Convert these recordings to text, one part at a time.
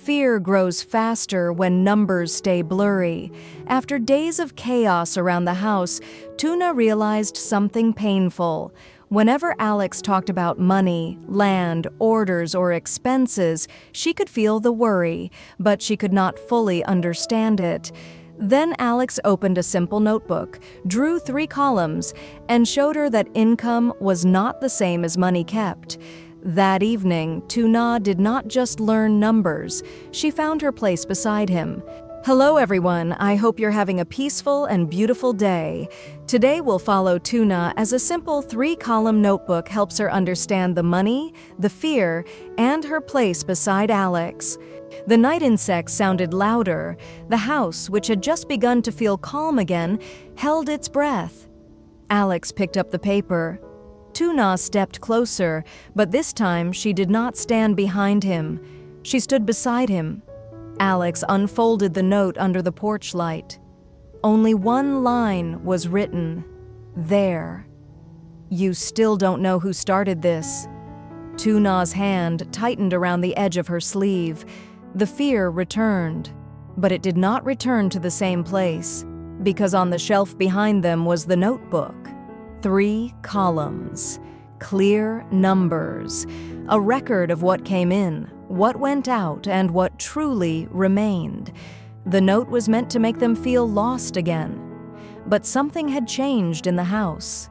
Fear grows faster when numbers stay blurry. After days of chaos around the house, Tuna realized something painful. Whenever Alex talked about money, land, orders, or expenses, she could feel the worry, but she could not fully understand it. Then Alex opened a simple notebook, drew 3 columns, and showed her that income was not the same as money kept. That evening, Tuna did not just learn numbers, she found her place beside him. Hello everyone, I hope you're having a peaceful and beautiful day. Today we'll follow Tuna as a simple 3-column notebook helps her understand the money, the fear, and her place beside Alex. The night insects sounded louder. The house, which had just begun to feel calm again, held its breath. Alex picked up the paper. Tuna stepped closer, but this time she did not stand behind him. She stood beside him. Alex unfolded the note under the porch light. Only one line was written, there. You still don't know who started this. Tuna's hand tightened around the edge of her sleeve. The fear returned, but it did not return to the same place, because on the shelf behind them was the notebook. 3 columns, clear numbers, a record of what came in, what went out, and what truly remained. The note was meant to make them feel lost again. But something had changed in the house.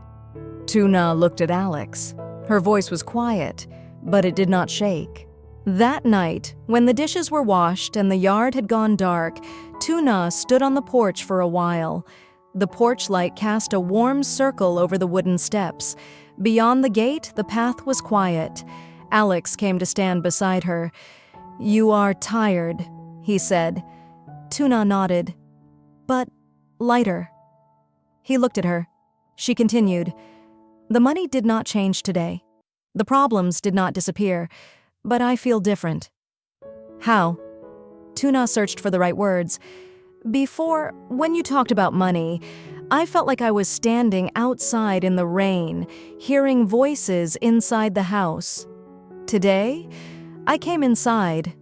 Tuna looked at Alex. Her voice was quiet, but it did not shake. That night, when the dishes were washed and the yard had gone dark, Tuna stood on the porch for a while. The porch light cast a warm circle over the wooden steps. Beyond the gate, the path was quiet. Alex came to stand beside her. You are tired, he said. Tuna nodded. But lighter. He looked at her. She continued. The money did not change today. The problems did not disappear, but I feel different. How? Tuna searched for the right words. Before, when you talked about money, I felt like I was standing outside in the rain, hearing voices inside the house. Today, I came inside.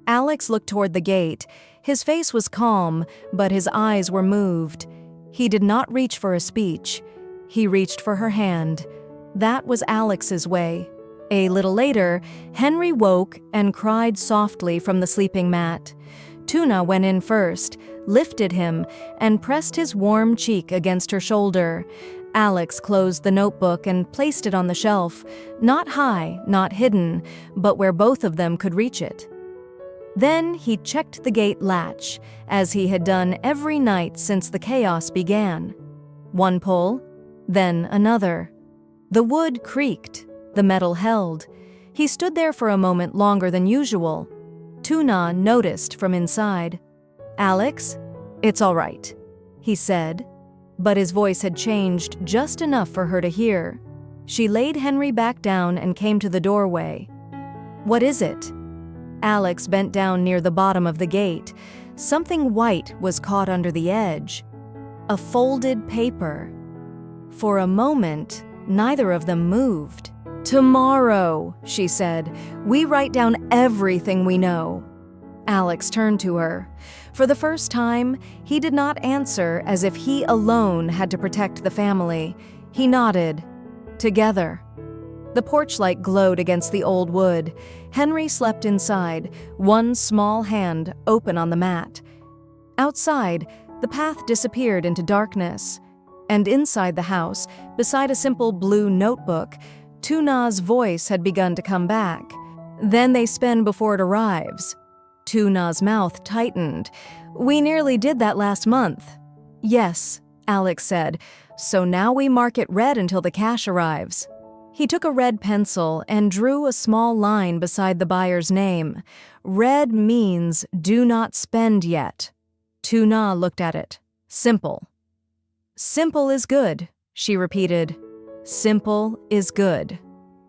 Alex looked toward the gate. His face was calm, but his eyes were moved. He did not reach for a speech. He reached for her hand. That was Alex's way. A little later, Henry woke and cried softly from the sleeping mat. Tuna went in first, lifted him, and pressed his warm cheek against her shoulder. Alex closed the notebook and placed it on the shelf, not high, not hidden, but where both of them could reach it. Then he checked the gate latch, as he had done every night since the chaos began. One pull, then another. The wood creaked, the metal held. He stood there for a moment longer than usual. Tuna noticed from inside. Alex, it's all right, he said. But his voice had changed just enough for her to hear. She laid Henry back down and came to the doorway. What is it? Alex bent down near the bottom of the gate. Something white was caught under the edge. A folded paper. For a moment, neither of them moved. Tomorrow, she said, we write down everything we know. Alex turned to her. For the first time, he did not answer as if he alone had to protect the family. He nodded. Together. The porch light glowed against the old wood. Henry slept inside, one small hand open on the mat. Outside, the path disappeared into darkness. And inside the house, beside a simple blue notebook, Tuna's voice had begun to come back. Then they spend before it arrives. Tuna's mouth tightened. We nearly did that last month. Yes, Alex said. So now we mark it red until the cash arrives. He took a red pencil and drew a small line beside the buyer's name. Red means do not spend yet. Tuna looked at it. Simple. Simple is good, she repeated. Simple is good.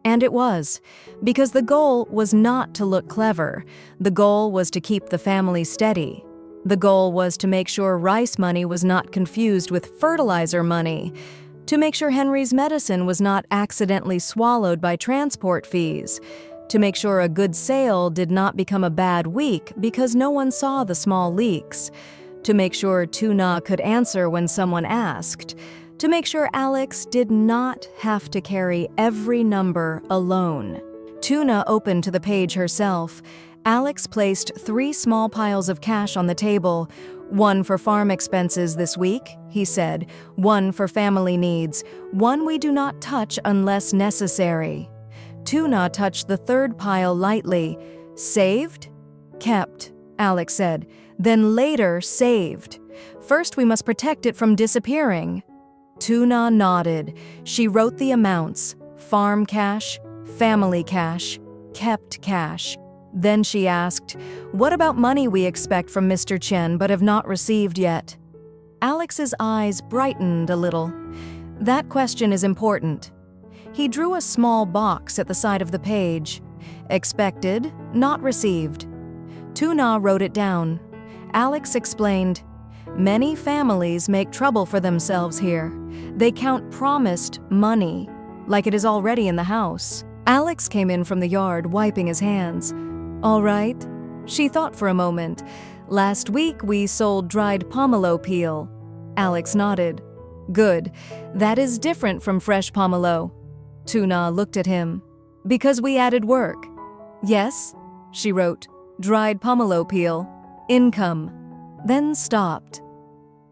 And it was, because the goal was not to look clever. The goal was to keep the family steady. The goal was to make sure rice money was not confused with fertilizer money, to make sure Henry's medicine was not accidentally swallowed by transport fees, to make sure a good sale did not become a bad week because no one saw the small leaks, to make sure Tu Na could answer when someone asked, to make sure Alex did not have to carry every number alone. Tu Na opened to the page herself. Alex placed 3 small piles of cash on the table. 1 for farm expenses this week, he said. 1 for family needs. 1 we do not touch unless necessary. Tu Na touched the 3rd pile lightly. Saved? Kept, Alex said. Then later saved. First we must protect it from disappearing. Tu Na nodded. She wrote the amounts: farm cash, family cash, kept cash. Then she asked, "What about money we expect from Mr. Chen but have not received yet?" Alex's eyes brightened a little. That question is important. He drew a small box at the side of the page. Expected, not received. Tu Na wrote it down. Alex explained, "Many families make trouble for themselves here. They count promised money, like it is already in the house." Alex came in from the yard, wiping his hands. "All right." She thought for a moment. "Last week we sold dried pomelo peel." Alex nodded. "Good. That is different from fresh pomelo." Tu Na looked at him. "Because we added work." "Yes," she wrote. "Dried pomelo peel. Income." Then stopped.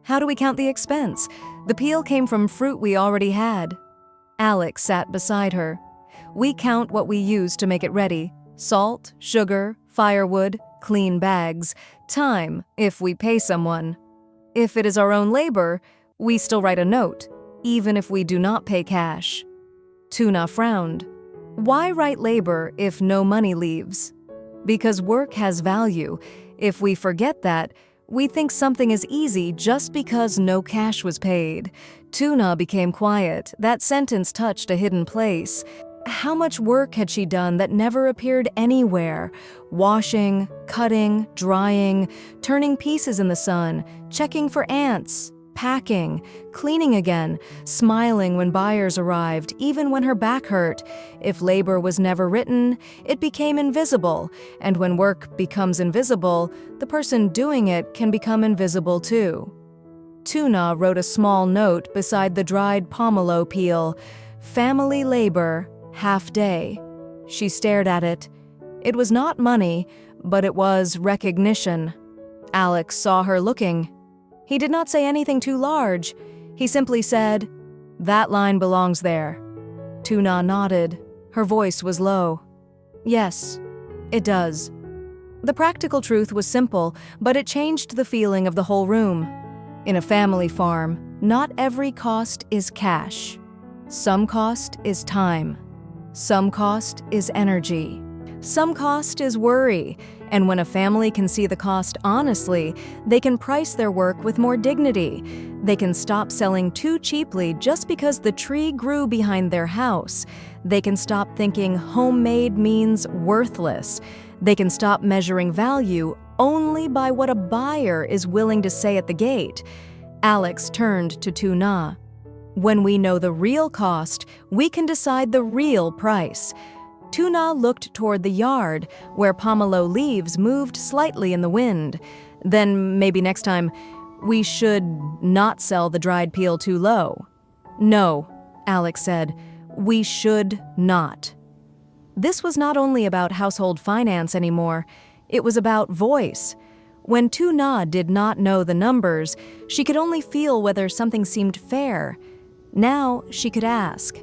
"How do we count the expense? The peel came from fruit we already had." Alex sat beside her. "We count what we use to make it ready. Salt, sugar, firewood, clean bags, time, if we pay someone. If it is our own labor, we still write a note, even if we do not pay cash." Tu Na frowned. "Why write labor if no money leaves?" "Because work has value. If we forget that, we think something is easy just because no cash was paid." Tu Na became quiet. That sentence touched a hidden place. How much work had she done that never appeared anywhere? Washing, cutting, drying, turning pieces in the sun, checking for ants, packing, cleaning again, smiling when buyers arrived, even when her back hurt. If labor was never written, it became invisible, and when work becomes invisible, the person doing it can become invisible too. Tu Na wrote a small note beside the dried pomelo peel. "Family labor, half day." She stared at it. It was not money, but it was recognition. Alex saw her looking. He did not say anything too large. He simply said, "That line belongs there." Tu Na nodded. Her voice was low. "Yes, it does." The practical truth was simple, but it changed the feeling of the whole room. In a family farm, not every cost is cash. Some cost is time. Some cost is energy. Some cost is worry, and when a family can see the cost honestly, they can price their work with more dignity. They can stop selling too cheaply just because the tree grew behind their house. They can stop thinking homemade means worthless. They can stop measuring value only by what a buyer is willing to say at the gate. Alex turned to Tu Na. "When we know the real cost, we can decide the real price." Tu Na looked toward the yard, where pomelo leaves moved slightly in the wind. "Then maybe next time, we should not sell the dried peel too low." "No," Alex said. "We should not." This was not only about household finance anymore. It was about voice. When Tu Na did not know the numbers, she could only feel whether something seemed fair. Now she could ask,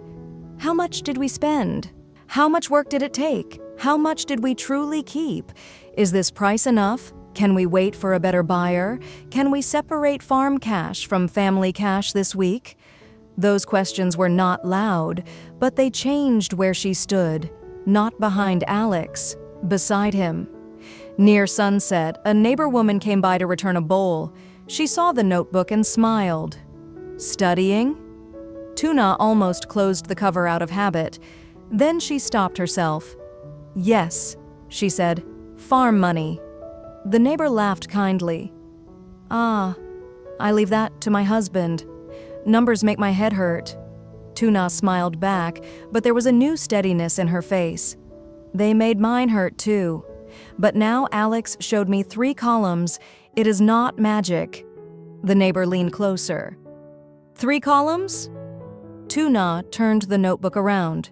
"How much did we spend? How much work did it take? How much did we truly keep? Is this price enough? Can we wait for a better buyer? Can we separate farm cash from family cash this week?" Those questions were not loud, but they changed where she stood, not behind Alex, beside him. Near sunset, a neighbor woman came by to return a bowl. She saw the notebook and smiled. "Studying?" Tu Na almost closed the cover out of habit. Then she stopped herself. "Yes," she said, "farm money." The neighbor laughed kindly. "Ah, I leave that to my husband. Numbers make my head hurt." Tu Na smiled back, but there was a new steadiness in her face. They made mine hurt too. But now Alex showed me 3 columns. It is not magic." The neighbor leaned closer. "3 columns?" Tu Na turned the notebook around.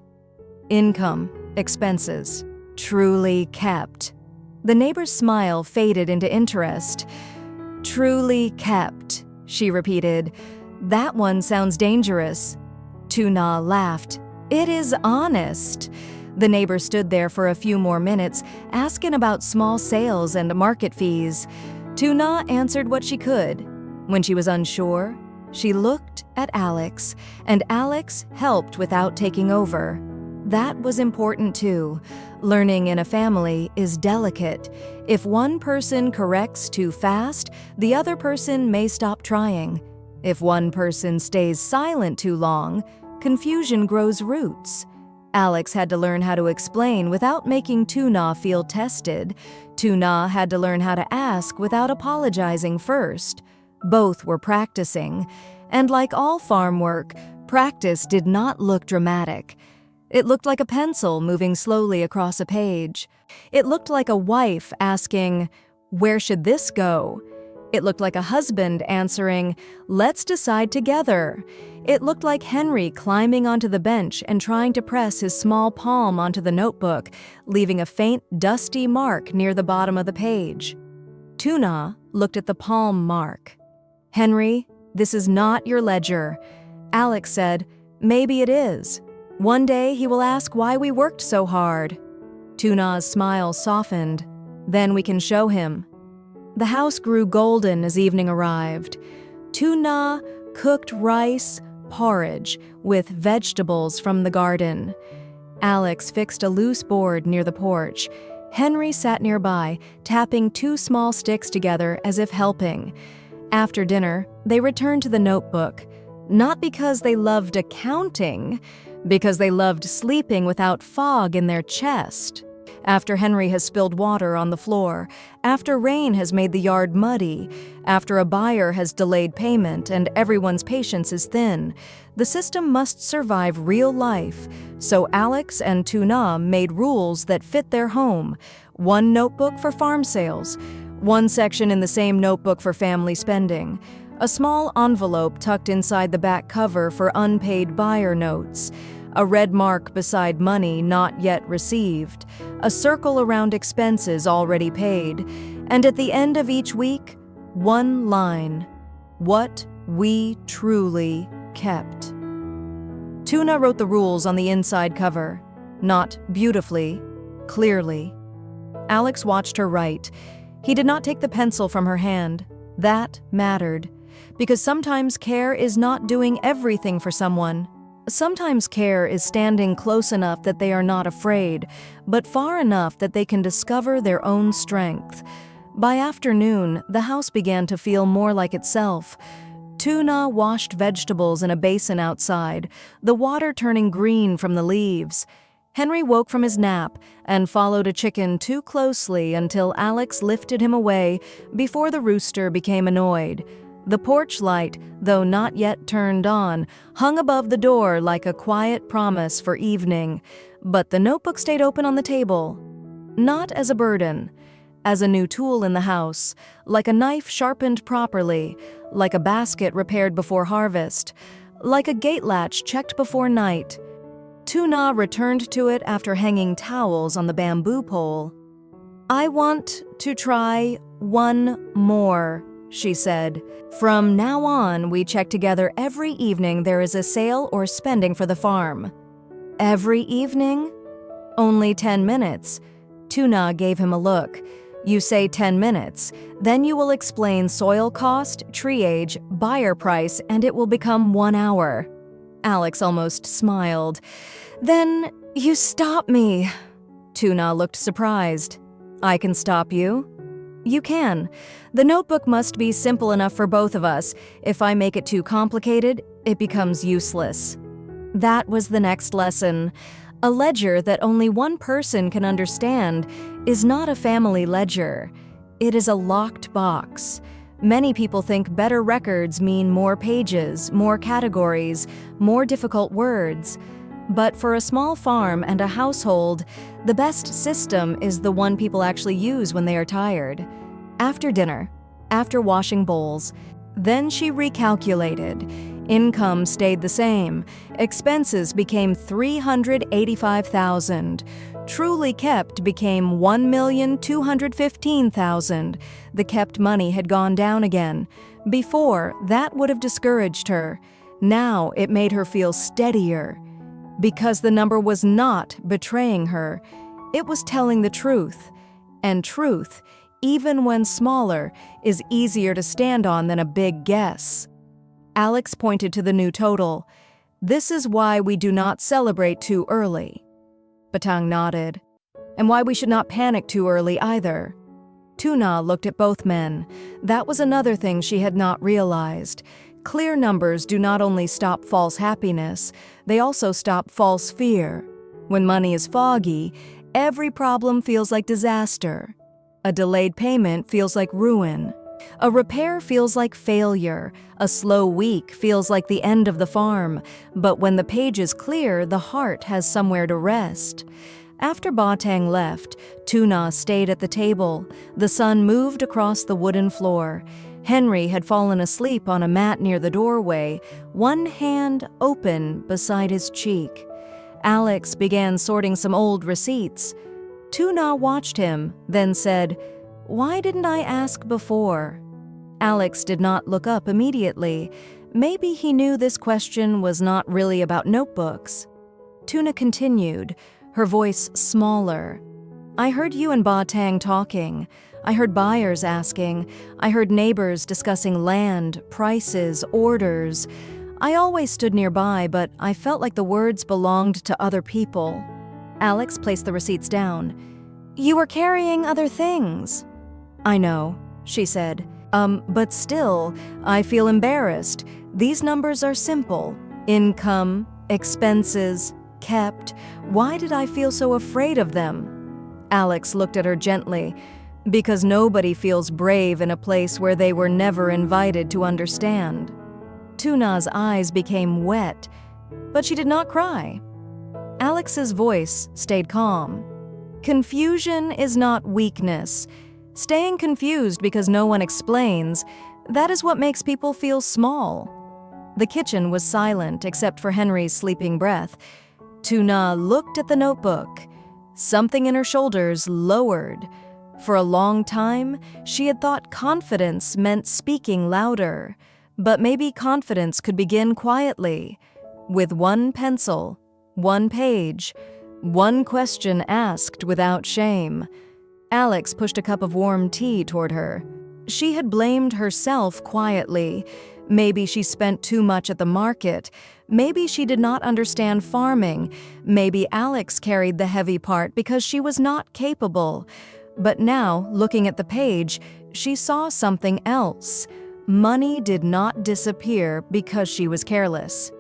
"Income, expenses, truly kept." The neighbor's smile faded into interest. "Truly kept," she repeated. "That one sounds dangerous." Tu Na laughed. "It is honest." The neighbor stood there for a few more minutes, asking about small sales and market fees. Tu Na answered what she could. When she was unsure, she looked at Alex, and Alex helped without taking over. That was important too. Learning in a family is delicate. If one person corrects too fast, the other person may stop trying. If one person stays silent too long, confusion grows roots. Alex had to learn how to explain without making Tu Na feel tested. Tu Na had to learn how to ask without apologizing first. Both were practicing. And like all farm work, practice did not look dramatic. It looked like a pencil moving slowly across a page. It looked like a wife asking, "Where should this go?" It looked like a husband answering, "Let's decide together." It looked like Henry climbing onto the bench and trying to press his small palm onto the notebook, leaving a faint, dusty mark near the bottom of the page. Tu Na looked at the palm mark. "Henry, this is not your ledger." Alex said, "Maybe it is. One day he will ask why we worked so hard." Tu Na's smile softened. "Then we can show him." The house grew golden as evening arrived. Tu Na cooked rice porridge with vegetables from the garden. Alex fixed a loose board near the porch. Henry sat nearby, tapping 2 small sticks together as if helping. After dinner, they returned to the notebook, not because they loved accounting, because they loved sleeping without fog in their chest. After Henry has spilled water on the floor, after rain has made the yard muddy, after a buyer has delayed payment and everyone's patience is thin, the system must survive real life. So Alex and Tu Na made rules that fit their home. 1 notebook for farm sales, 1 section in the same notebook for family spending, a small envelope tucked inside the back cover for unpaid buyer notes, a red mark beside money not yet received, a circle around expenses already paid, and at the end of each week, 1 line: what we truly kept. Tu Na wrote the rules on the inside cover, not beautifully, clearly. Alex watched her write. He did not take the pencil from her hand. That mattered, because sometimes care is not doing everything for someone. Sometimes care is standing close enough that they are not afraid, but far enough that they can discover their own strength. By afternoon, the house began to feel more like itself. Tu Na washed vegetables in a basin outside, the water turning green from the leaves. Henry woke from his nap and followed a chicken too closely until Alex lifted him away before the rooster became annoyed. The porch light, though not yet turned on, hung above the door like a quiet promise for evening, but the notebook stayed open on the table. Not as a burden, as a new tool in the house, like a knife sharpened properly, like a basket repaired before harvest, like a gate latch checked before night. Tu Na returned to it after hanging towels on the bamboo pole. "I want to try 1 more," she said. "From now on, we check together every evening there is a sale or spending for the farm." "Every evening?" "Only 10 minutes. Tu Na gave him a look. "You say 10 minutes. Then you will explain soil cost, tree age, buyer price, and it will become 1 hour." Alex almost smiled. "Then you stop me." Tu Na looked surprised. "I can stop you?" "You can. The notebook must be simple enough for both of us. If I make it too complicated, it becomes useless." That was the next lesson. A ledger that only one person can understand is not a family ledger. It is a locked box. Many people think better records mean more pages, more categories, more difficult words. But for a small farm and a household, the best system is the one people actually use when they are tired. After dinner, after washing bowls, then she recalculated. Income stayed the same. Expenses became $385,000. Truly kept became $1,215,000. The kept money had gone down again. Before, that would have discouraged her. Now it made her feel steadier. Because the number was not betraying her. It was telling the truth. And truth, even when smaller, is easier to stand on than a big guess. Alex pointed to the new total. This is why we do not celebrate too early. Batang nodded. And why we should not panic too early either. Tuna looked at both men. That was another thing she had not realized. Clear numbers do not only stop false happiness, they also stop false fear. When money is foggy, every problem feels like disaster. A delayed payment feels like ruin. A repair feels like failure. A slow week feels like the end of the farm. But when the page is clear, the heart has somewhere to rest. After Batang left, Tuna stayed at the table. The sun moved across the wooden floor. Henry had fallen asleep on a mat near the doorway, one hand open beside his cheek. Alex began sorting some old receipts. Tuna watched him, then said, "Why didn't I ask before?" Alex did not look up immediately. Maybe he knew this question was not really about notebooks. Tuna continued, her voice smaller. "I heard you and Batang talking. I heard buyers asking. I heard neighbors discussing land, prices, orders. I always stood nearby, but I felt like the words belonged to other people." Alex placed the receipts down. "You were carrying other things." "I know," she said. But still, I feel embarrassed. These numbers are simple. Income, expenses, kept. Why did I feel so afraid of them?" Alex looked at her gently. "Because nobody feels brave in a place where they were never invited to understand." Tuna's eyes became wet, but she did not cry. Alex's voice stayed calm. "Confusion is not weakness. Staying confused because no one explains, that is what makes people feel small." The kitchen was silent except for Henry's sleeping breath. Tuna looked at the notebook. Something in her shoulders lowered. For a long time, she had thought confidence meant speaking louder. But maybe confidence could begin quietly, with one pencil, one page, one question asked without shame. Alex pushed a cup of warm tea toward her. She had blamed herself quietly. Maybe she spent too much at the market. Maybe she did not understand farming. Maybe Alex carried the heavy part because she was not capable. But now, looking at the page, she saw something else. Money did not disappear because she was careless.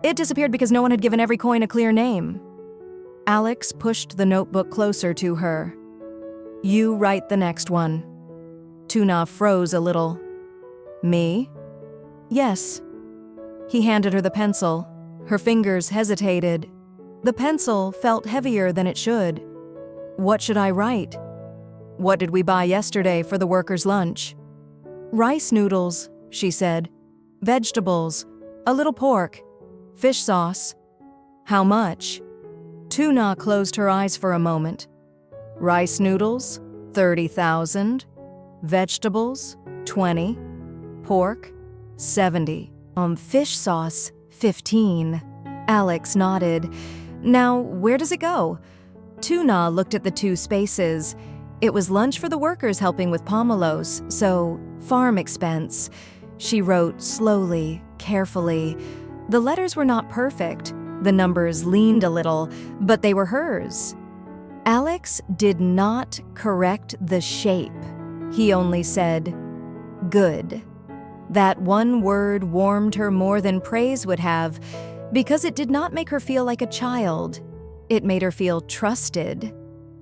It disappeared because no one had given every coin a clear name. Alex pushed the notebook closer to her. "You write the next one." Tuna froze a little. "Me?" "Yes." He handed her the pencil. Her fingers hesitated. The pencil felt heavier than it should. "What should I write?" "What did we buy yesterday for the workers' lunch?" "Rice noodles," she said. "Vegetables, a little pork, fish sauce." "How much?" Tuna closed her eyes for a moment. "Rice noodles, 30,000. Vegetables, 20. Pork, 70. Fish sauce, 15. Alex nodded. "Now, where does it go?" Tuna looked at the two spaces. It was lunch for the workers helping with pomelos, so farm expense. She wrote slowly, carefully. The letters were not perfect. The numbers leaned a little, but they were hers. Alex did not correct the shape. He only said, "Good." That one word warmed her more than praise would have, because it did not make her feel like a child. It made her feel trusted.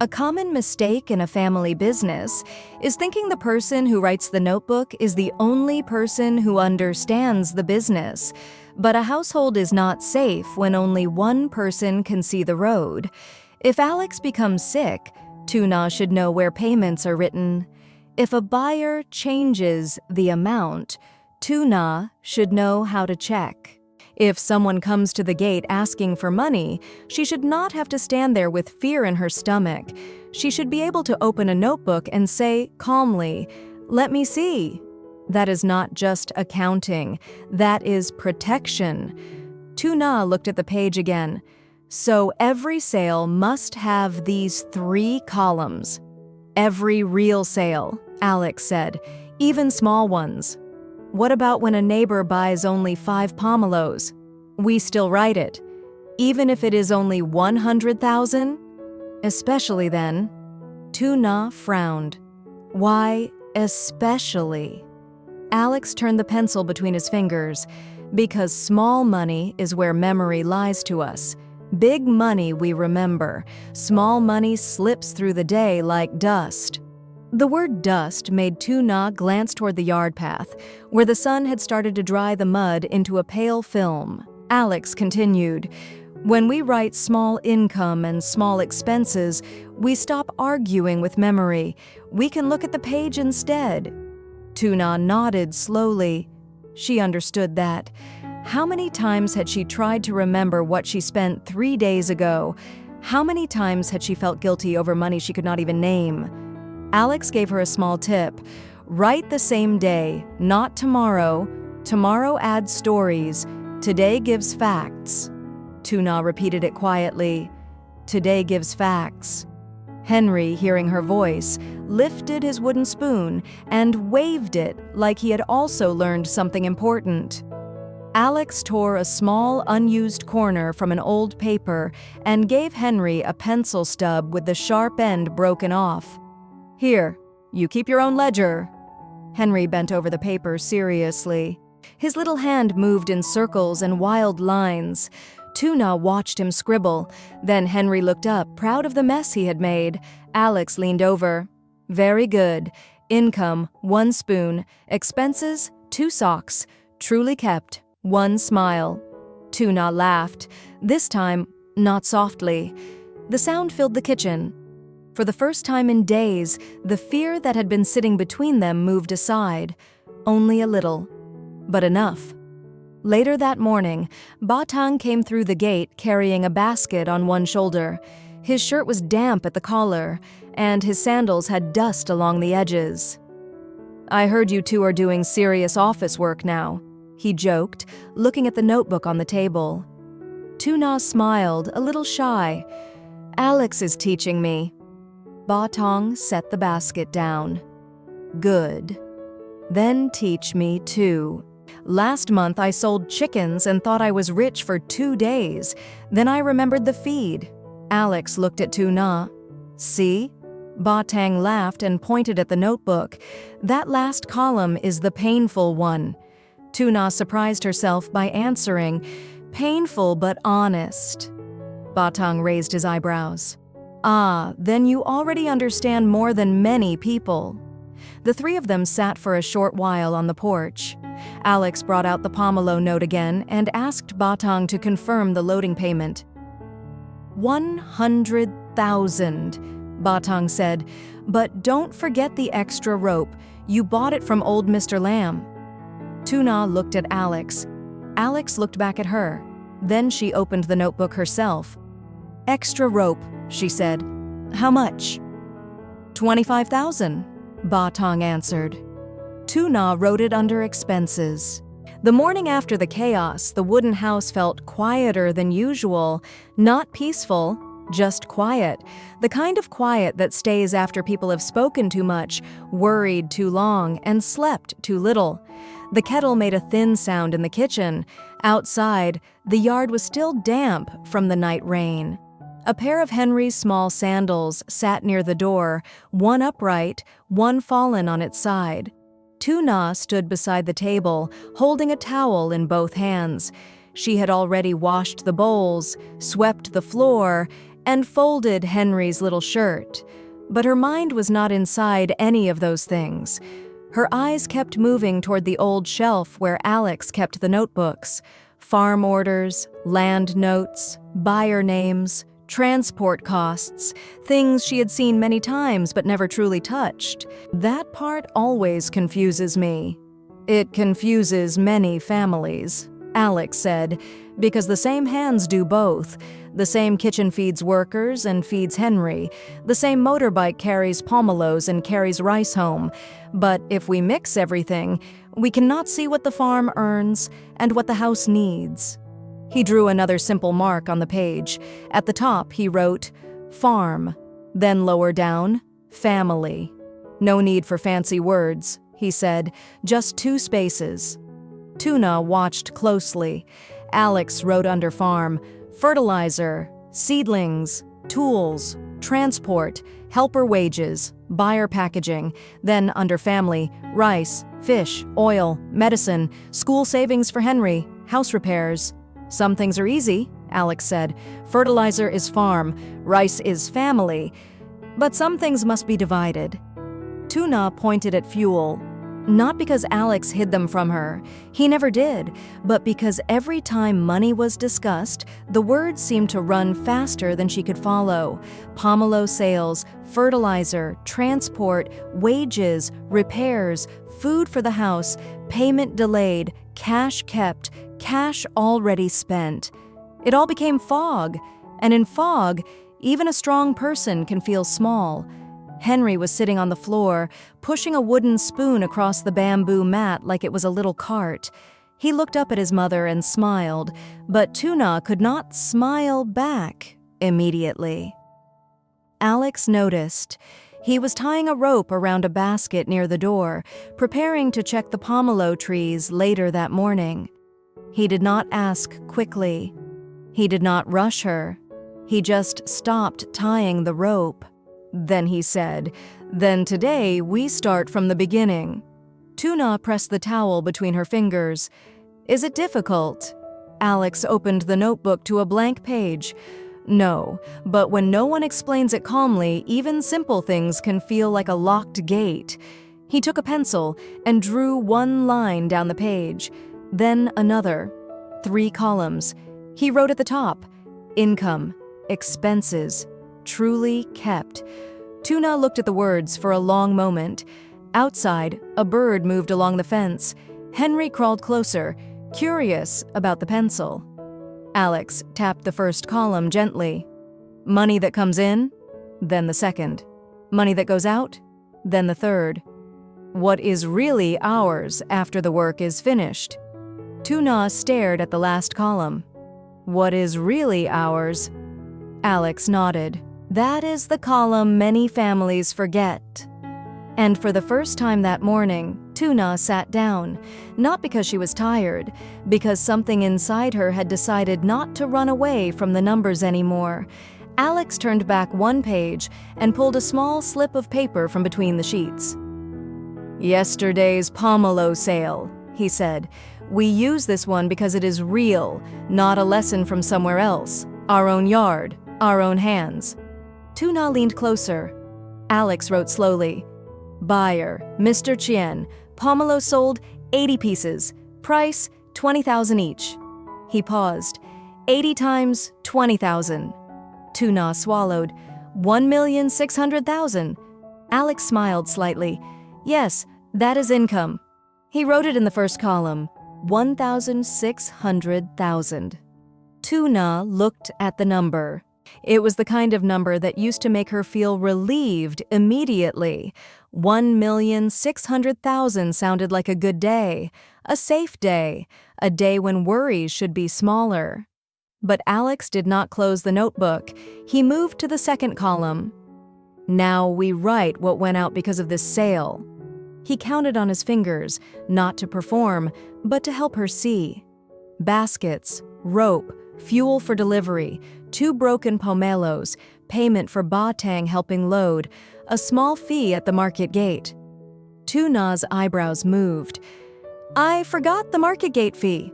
A common mistake in a family business is thinking the person who writes the notebook is the only person who understands the business. But a household is not safe when only one person can see the road. If Alex becomes sick, Tu Na should know where payments are written. If a buyer changes the amount, Tu Na should know how to check. If someone comes to the gate asking for money, she should not have to stand there with fear in her stomach. She should be able to open a notebook and say calmly, "Let me see." That is not just accounting. That is protection. Tu Na looked at the page again. So every sale must have these 3 columns. Every real sale, Alex said, even small ones. What about when a neighbor buys only 5 pomelos? We still write it, even if it is only 100,000? Especially then. Tu Na frowned. Why especially? Alex turned the pencil between his fingers. Because small money is where memory lies to us. Big money we remember. Small money slips through the day like dust. The word dust made Tu Na glance toward the yard path, where the sun had started to dry the mud into a pale film. Alex continued, "When we write small income and small expenses, we stop arguing with memory. We can look at the page instead." Tu Na nodded slowly. She understood that. How many times had she tried to remember what she spent 3 days ago? How many times had she felt guilty over money she could not even name? Alex gave her a small tip. Write the same day, not tomorrow. Tomorrow adds stories. Today gives facts. Tu Na repeated it quietly. Today gives facts. Henry, hearing her voice, lifted his wooden spoon and waved it like he had also learned something important. Alex tore a small, unused corner from an old paper and gave Henry a pencil stub with the sharp end broken off. "Here, you keep your own ledger." Henry bent over the paper seriously. His little hand moved in circles and wild lines. Tu Na watched him scribble. Then Henry looked up, proud of the mess he had made. Alex leaned over. "Very good. Income, 1 spoon. Expenses, 2 socks. Truly kept, 1 smile." Tu Na laughed, this time not softly. The sound filled the kitchen. For the first time in days, the fear that had been sitting between them moved aside. Only a little, but enough. Later that morning, Batang came through the gate carrying a basket on one shoulder. His shirt was damp at the collar, and his sandals had dust along the edges. "I heard you two are doing serious office work now," he joked, looking at the notebook on the table. Tu Na smiled, a little shy. "Alex is teaching me." Batang set the basket down. "Good. Then teach me too. Last month I sold chickens and thought I was rich for 2 days. Then I remembered the feed." Alex looked at Tu Na. "See?" Batang laughed and pointed at the notebook. "That last column is the painful one." Tu Na surprised herself by answering, "Painful but honest." Batang raised his eyebrows. "Ah, then you already understand more than many people." The 3 of them sat for a short while on the porch. Alex brought out the pomelo note again and asked Batang to confirm the loading payment. 100,000, Batang said, "but don't forget the extra rope. You bought it from old Mr. Lamb." Tu Na looked at Alex. Alex looked back at her. Then she opened the notebook herself. "Extra rope," she said. "How much?" 25,000, Batang answered. Tu Na wrote it under expenses. The morning after the chaos, the wooden house felt quieter than usual. Not peaceful, just quiet. The kind of quiet that stays after people have spoken too much, worried too long, and slept too little. The kettle made a thin sound in the kitchen. Outside, the yard was still damp from the night rain. A pair of Henry's small sandals sat near the door, one upright, one fallen on its side. Tu Na stood beside the table, holding a towel in both hands. She had already washed the bowls, swept the floor, and folded Henry's little shirt. But her mind was not inside any of those things. Her eyes kept moving toward the old shelf where Alex kept the notebooks. Farm orders, land notes, buyer names, transport costs, things she had seen many times but never truly touched. That part always confuses me. It confuses many families, Alex said, because the same hands do both. The same kitchen feeds workers and feeds Henry. The same motorbike carries pomelos and carries rice home. But if we mix everything, we cannot see what the farm earns and what the house needs. He drew another simple mark on the page. At the top, he wrote, farm. Then lower down, family. No need for fancy words, he said, just 2 spaces. Tuna watched closely. Alex wrote under farm, fertilizer, seedlings, tools, transport, helper wages, buyer packaging. Then under family, rice, fish, oil, medicine, school savings for Henry, house repairs. Some things are easy, Alex said. Fertilizer is farm, rice is family. But some things must be divided. Tuna pointed at fuel. Not because Alex hid them from her. He never did. But because every time money was discussed, the words seemed to run faster than she could follow. Pomelo sales, fertilizer, transport, wages, repairs, food for the house, payment delayed, cash kept, cash already spent. It all became fog. And in fog, even a strong person can feel small. Henry was sitting on the floor, pushing a wooden spoon across the bamboo mat like it was a little cart. He looked up at his mother and smiled, but Tuna could not smile back immediately. Alex noticed. He was tying a rope around a basket near the door, preparing to check the pomelo trees later that morning. He did not ask quickly. He did not rush her. He just stopped tying the rope. Then he said, "Then today we start from the beginning." Tuna pressed the towel between her fingers. "Is it difficult?" Alex opened the notebook to a blank page. "No, but when no one explains it calmly, even simple things can feel like a locked gate." He took a pencil and drew one line down the page, then another. 3 columns. He wrote at the top, income, expenses, truly kept. Tuna looked at the words for a long moment. Outside, a bird moved along the fence. Henry crawled closer, curious about the pencil. Alex tapped the first column gently. Money that comes in, then the second. Money that goes out, then the third. What is really ours after the work is finished? Tuna stared at the last column. What is really ours? Alex nodded. That is the column many families forget. And for the first time that morning, Tuna sat down, not because she was tired, because something inside her had decided not to run away from the numbers anymore. Alex turned back one page and pulled a small slip of paper from between the sheets. Yesterday's pomelo sale, he said. We use this one because it is real, not a lesson from somewhere else. Our own yard, our own hands. Tuna leaned closer. Alex wrote slowly. Buyer, Mr. Chien. Pomelo sold 80 pieces. Price, 20,000 each. He paused. 80 times 20,000. Tuna swallowed. 1,600,000. Alex smiled slightly. Yes, that is income. He wrote it in the first column. 1,600,000. Tuna looked at the number. It was the kind of number that used to make her feel relieved immediately. 1,600,000 sounded like a good day, a safe day, a day when worries should be smaller. But Alex did not close the notebook. He moved to the second column. Now we write what went out because of this sale. He counted on his fingers, not to perform, but to help her see. Baskets, rope, fuel for delivery, 2 broken pomelos, payment for Batang helping load, a small fee at the market gate. Tuna's eyebrows moved. I forgot the market gate fee.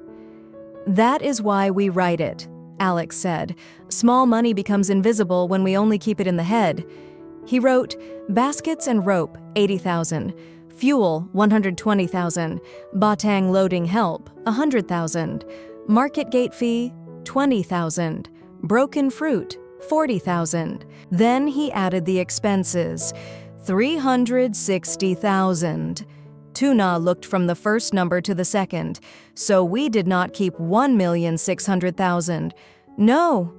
That is why we write it, Alex said. Small money becomes invisible when we only keep it in the head. He wrote, baskets and rope, 80,000. Fuel, 120,000. Batang loading help, 100,000. Market gate fee, $20,000. Broken fruit, $40,000. Then he added the expenses, $360,000. Tu Na looked from the first number to the second. So we did not keep $1,600,000. No.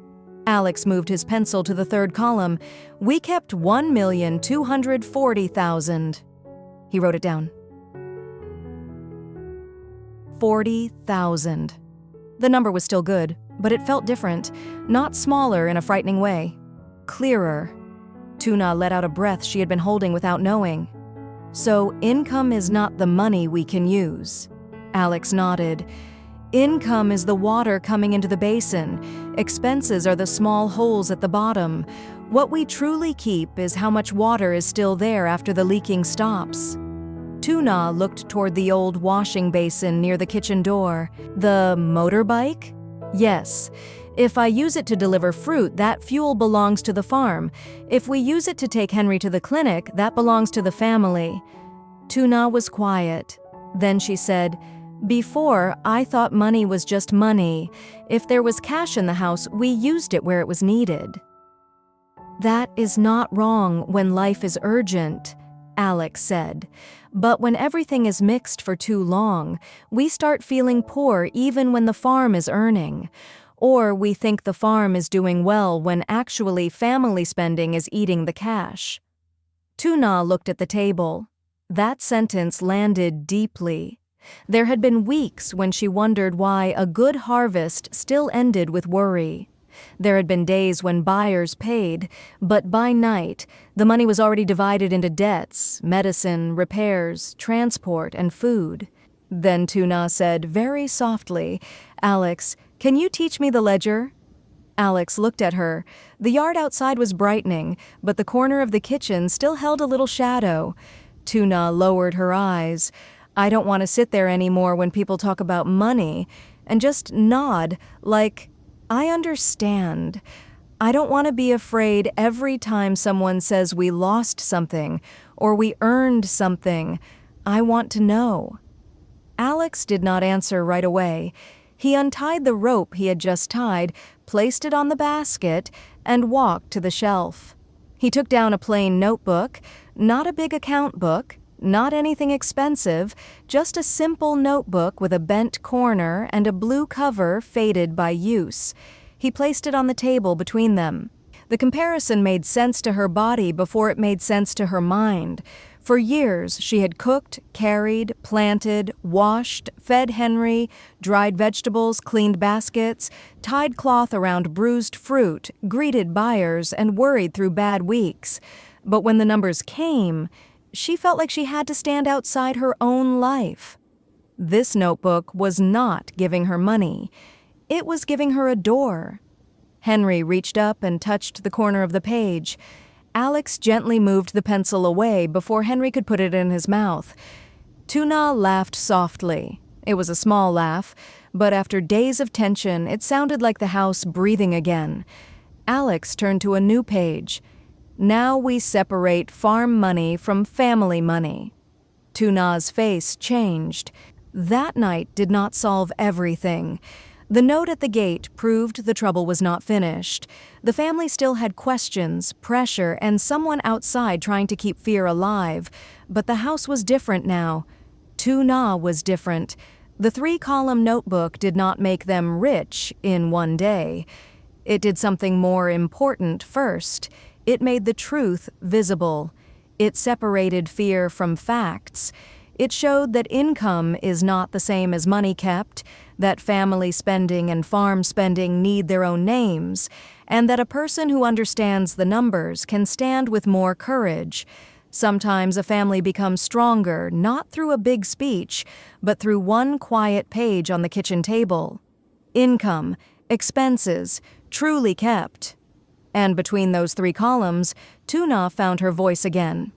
Alex moved his pencil to the third column. We kept $1,240,000. He wrote it down. 40,000. The number was still good, but it felt different, not smaller in a frightening way. Clearer. Tu Na let out a breath she had been holding without knowing. So income is not the money we can use. Alex nodded. Income is the water coming into the basin. Expenses are the small holes at the bottom. What we truly keep is how much water is still there after the leaking stops. Tu Na looked toward the old washing basin near the kitchen door. The motorbike? Yes. If I use it to deliver fruit, that fuel belongs to the farm. If we use it to take Henry to the clinic, that belongs to the family. Tu Na was quiet. Then she said, "Before, I thought money was just money. If there was cash in the house, we used it where it was needed." "That is not wrong when life is urgent," Alex said. "But when everything is mixed for too long, we start feeling poor even when the farm is earning. Or we think the farm is doing well when actually family spending is eating the cash." Tu Na looked at the table. That sentence landed deeply. There had been weeks when she wondered why a good harvest still ended with worry. There had been days when buyers paid, but by night, the money was already divided into debts, medicine, repairs, transport, and food. Then Tu Na said very softly, "Alex, can you teach me the ledger?" Alex looked at her. The yard outside was brightening, but the corner of the kitchen still held a little shadow. Tu Na lowered her eyes. "I don't want to sit there anymore when people talk about money," and just nod, like, "I understand. I don't want to be afraid every time someone says we lost something or we earned something. I want to know." Alex did not answer right away. He untied the rope he had just tied, placed it on the basket, and walked to the shelf. He took down a plain notebook, not a big account book, not anything expensive, just a simple notebook with a bent corner and a blue cover faded by use. He placed it on the table between them. The comparison made sense to her body before it made sense to her mind. For years, she had cooked, carried, planted, washed, fed Henry, dried vegetables, cleaned baskets, tied cloth around bruised fruit, greeted buyers, and worried through bad weeks. But when the numbers came, she felt like she had to stand outside her own life. This notebook was not giving her money. It was giving her a door. Henry reached up and touched the corner of the page. Alex gently moved the pencil away before Henry could put it in his mouth. Tu Na laughed softly. It was a small laugh, but after days of tension, it sounded like the house breathing again. Alex turned to a new page. "Now we separate farm money from family money." Tu Na's face changed. That night did not solve everything. The note at the gate proved the trouble was not finished. The family still had questions, pressure, and someone outside trying to keep fear alive. But the house was different now. Tu Na was different. The 3-column notebook did not make them rich in one day. It did something more important first. It made the truth visible. It separated fear from facts. It showed that income is not the same as money kept, that family spending and farm spending need their own names, and that a person who understands the numbers can stand with more courage. Sometimes a family becomes stronger, not through a big speech, but through one quiet page on the kitchen table. Income, expenses, truly kept. And between those 3 columns, Tu Na found her voice again.